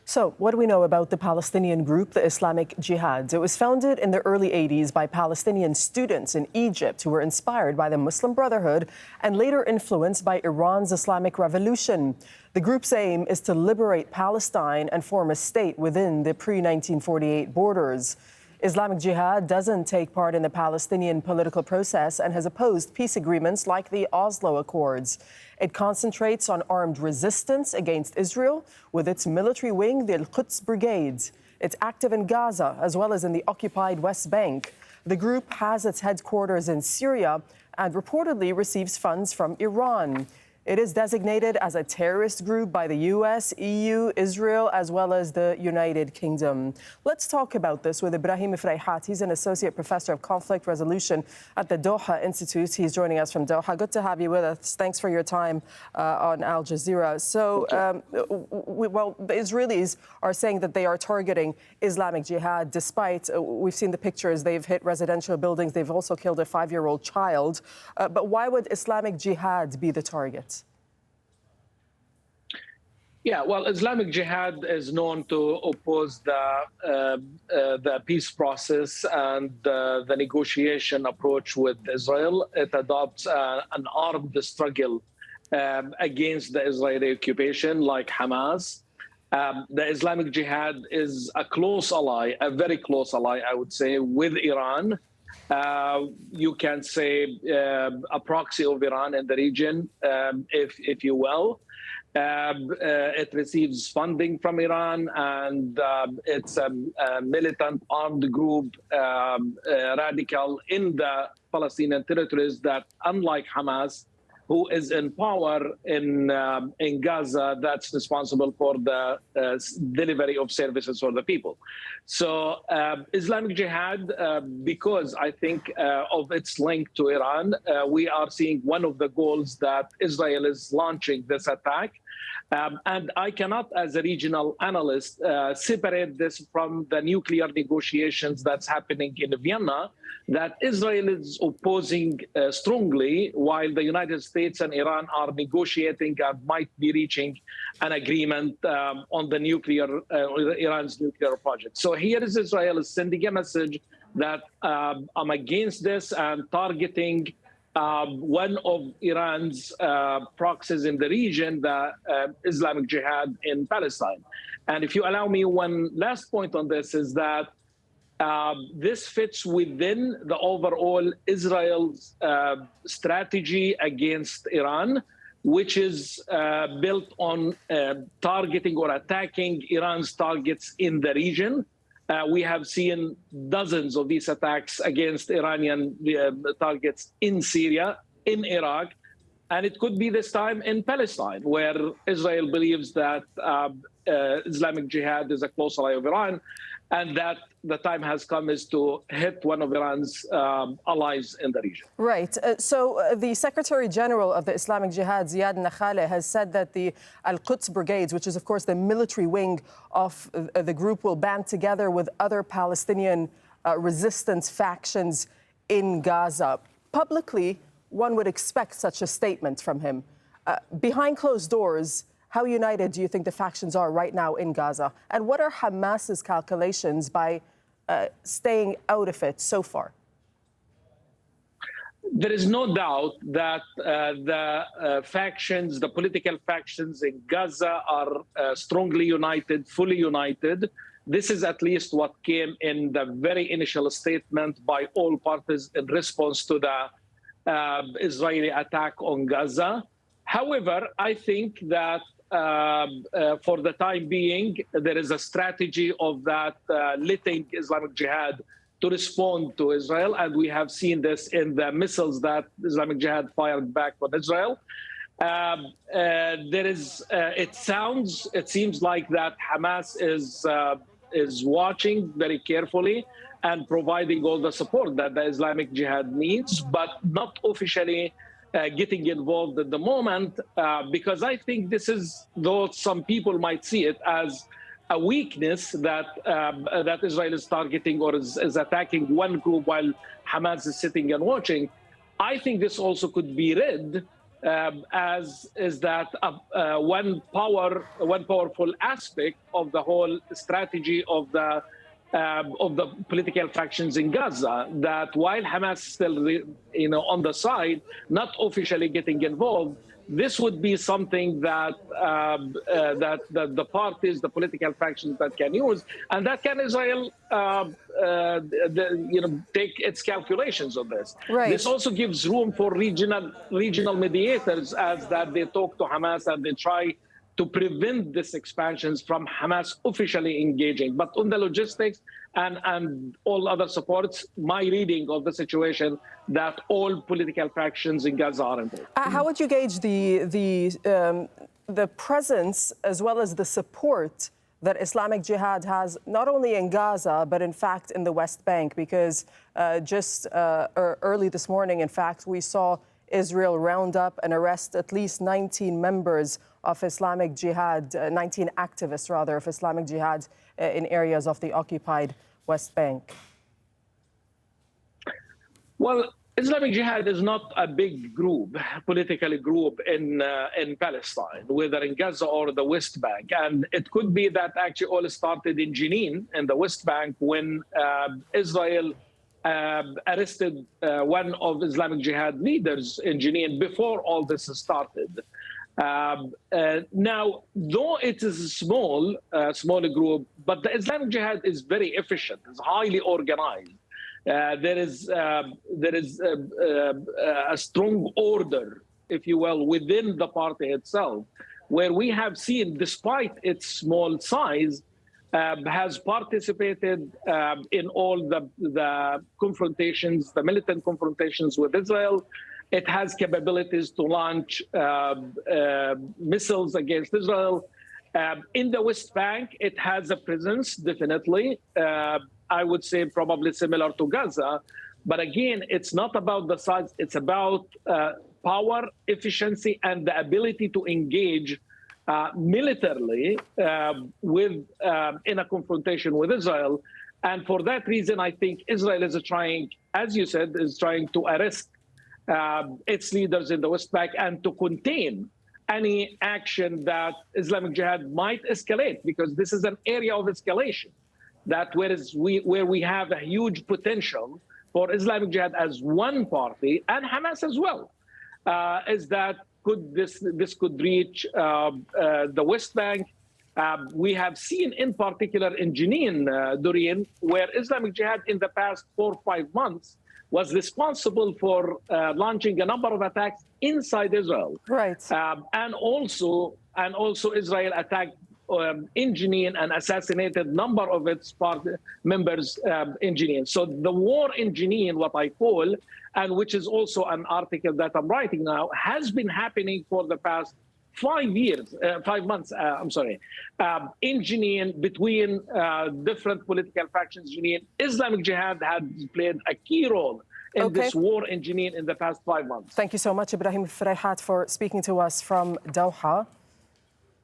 So, what do we know about the Palestinian group, the Islamic Jihad? It was founded in the early 80s by Palestinian students in Egypt who were inspired by the Muslim Brotherhood and later influenced by Iran's Islamic Revolution. The group's aim is to liberate Palestine and form a state within the pre-1948 borders. Islamic Jihad doesn't take part in the Palestinian political process and has opposed peace agreements like the Oslo Accords. It concentrates on armed resistance against Israel with its military wing, the Al-Quds Brigade. It's active in Gaza as well as in the occupied West Bank. The group has its headquarters in Syria and reportedly receives funds from Iran. It is designated as a terrorist group by the US, EU, Israel, as well as the United Kingdom. Let's talk about this with Ibrahim Fraihat. He's an associate professor of conflict resolution at the Doha Institute. He's joining us from Doha. Good to have you with us. Thanks for your time on Al Jazeera. So, the Israelis are saying that they are targeting Islamic Jihad, despite we've seen the pictures. They've hit residential buildings. They've also killed a 5-year-old child. But why would Islamic Jihad be the target? Yeah, well, Islamic Jihad is known to oppose the peace process and the negotiation approach with Israel. It adopts an armed struggle against the Israeli occupation, like Hamas. The Islamic Jihad is a close ally, a very close ally, I would say, with Iran. You can say a proxy of Iran in the region, if you will. It receives funding from Iran, and it's a militant armed group, radical in the Palestinian territories that, unlike Hamas, who is in power in Gaza, that's responsible for the delivery of services for the people. So Islamic Jihad, because I think of its link to Iran, we are seeing one of the goals that Israel is launching this attack. And I cannot, as a regional analyst, separate this from the nuclear negotiations that's happening in Vienna, that Israel is opposing strongly, while the United States and Iran are negotiating and might be reaching an agreement on the Iran's nuclear project. So here is Israel is sending a message that I'm against this and targeting one of Iran's proxies in the region, the Islamic Jihad in Palestine. And if you allow me, one last point on this is that this fits within the overall Israel's strategy against Iran, which is built on targeting or attacking Iran's targets in the region. We have seen dozens of these attacks against Iranian targets in Syria, in Iraq, and it could be this time in Palestine, where Israel believes that Islamic Jihad is a close ally of Iran, and that the time has come is to hit one of Iran's allies in the region. Right. So the Secretary General of the Islamic Jihad, Ziad Nakhaleh, has said that the Al-Quds Brigades, which is, of course, the military wing of the group, will band together with other Palestinian resistance factions in Gaza. Publicly, one would expect such a statement from him. Behind closed doors, how united do you think the factions are right now in Gaza? And what are Hamas's calculations by staying out of it so far? There is no doubt that the factions, the political factions in Gaza are strongly united, fully united. This is at least what came in the very initial statement by all parties in response to the Israeli attack on Gaza. However, I think that for the time being, there is a strategy of that letting Islamic Jihad to respond to Israel, and we have seen this in the missiles that Islamic Jihad fired back on Israel. It seems like that Hamas is watching very carefully and providing all the support that the Islamic Jihad needs, but not officially getting involved at the moment, because I think this is, though some people might see it as a weakness that that Israel is targeting or is attacking one group while Hamas is sitting and watching. I think this also could be read as is that one powerful aspect of the whole strategy of the political factions in Gaza, that while Hamas is still, on the side, not officially getting involved, this would be something that that the parties, the political factions that can use, and that can Israel, take its calculations on this. Right. This also gives room for regional mediators, as that they talk to Hamas and they try to prevent this expansions from Hamas officially engaging. But on the logistics and all other supports, my reading of the situation, that all political factions in Gaza are involved. How would you gauge the presence as well as the support that Islamic Jihad has, not only in Gaza, but in fact in the West Bank? Because just early this morning, in fact, we saw Israel round up and arrest at least 19 members of Islamic Jihad, 19 activists, rather, of Islamic Jihad in areas of the occupied West Bank. Well, Islamic Jihad is not a big group, political group in Palestine, whether in Gaza or the West Bank. And it could be that actually all started in Jenin, in the West Bank, when Israel arrested one of Islamic Jihad leaders in Jenin before all this started. Now, though it is a small group, but the Islamic Jihad is very efficient, it's highly organized. There is a strong order, if you will, within the party itself, where we have seen, despite its small size, has participated in all the confrontations, the militant confrontations with Israel. It has capabilities to launch missiles against Israel. In the West Bank, it has a presence, definitely. I would say probably similar to Gaza. But again, it's not about the size. It's about power, efficiency, and the ability to engage militarily in a confrontation with Israel. And for that reason, I think Israel is trying, as you said, is trying to arrest its leaders in the West Bank and to contain any action that Islamic Jihad might escalate, because this is an area of escalation. That where we have a huge potential for Islamic Jihad as one party, and Hamas as well, is that this could reach the West Bank. We have seen in particular in Jenin, Doreen, where Islamic Jihad in the past 4 or 5 months was responsible for launching a number of attacks inside Israel. Right. And also Israel attacked in Jenin and assassinated number of its party members in Jenin. So the war in Jenin, what I call, and which is also an article that I'm writing now, has been happening for the past 5 months, in Jenin, between different political factions. Jenin, Islamic Jihad had played a key role in this war in Jenin in the past 5 months. Thank you so much, Ibrahim Ferayhat, for speaking to us from Doha.